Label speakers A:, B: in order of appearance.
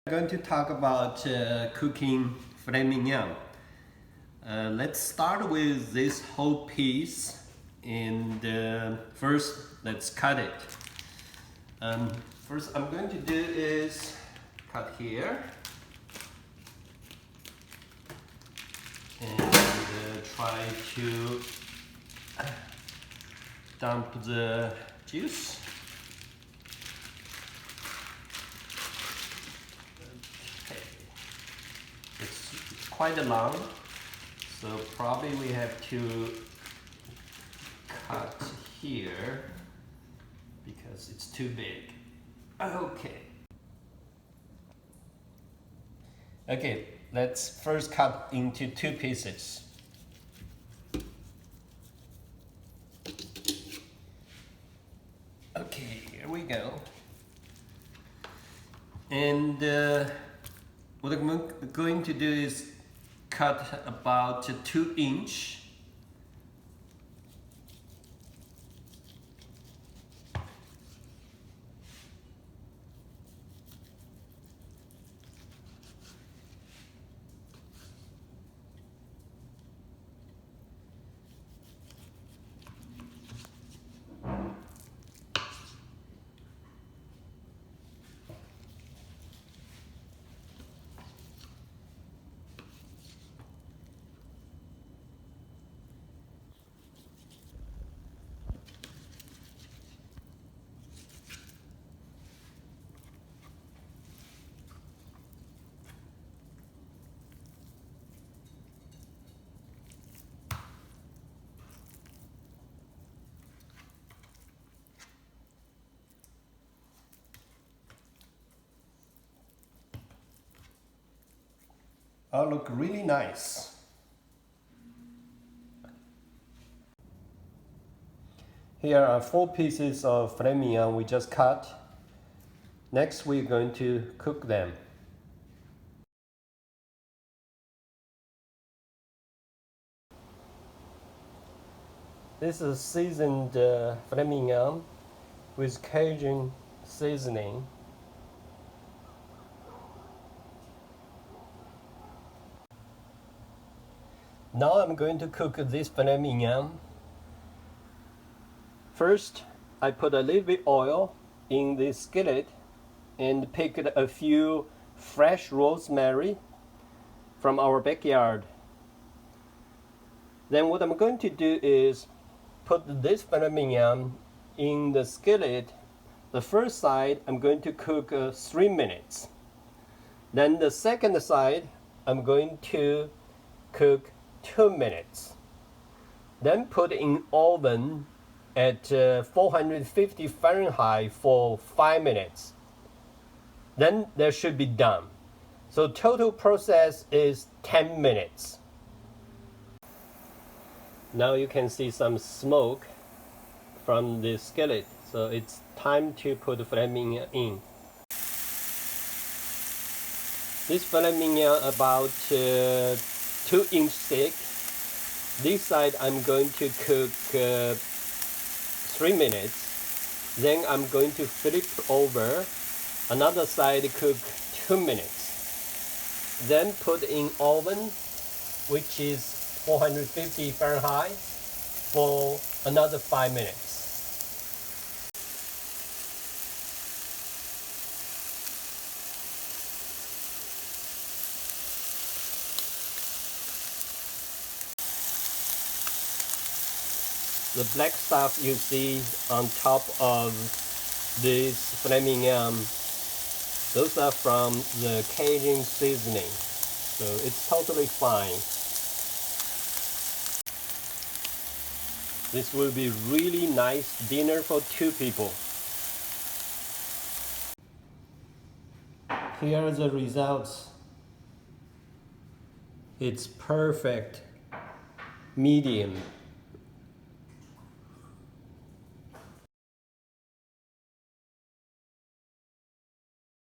A: I'm going to talk about cooking filet mignon. Let's start with this whole piece, and first let's cut it. First I'm going to do is cut here and try to dump the juice. It's quite long, so probably we have to cut here because it's too big. Okay, let's first cut into two pieces. Okay, here we go. And what I'm going to do is cut about 2 inches. All look really nice. Here are 4 pieces of filet mignon we just cut. Next we're going to cook them. This is seasoned filet mignon with Cajun seasoning. Now I'm going to cook this filet mignon. First, I put a little bit oil in the skillet and picked a few fresh rosemary from our backyard. Then what I'm going to do is put this filet mignon in the skillet. The first side I'm going to cook 3 minutes. Then the second side I'm going to cook 2 minutes. Then put in oven at 450 Fahrenheit for 5 minutes. Then that should be done. So total process is 10 minutes. Now you can see some smoke from the skillet. So it's time to put the filet mignon in. This filet mignon about 2 inches thick. This side I'm going to cook 3 minutes. Then I'm going to flip over. Another side cook 2 minutes. Then put in oven, which is 450 Fahrenheit for another 5 minutes. The black stuff you see on top of this filet mignon, those are from the Cajun seasoning, so it's totally fine. This will be really nice dinner for 2 people. Here are the results. It's perfect, medium.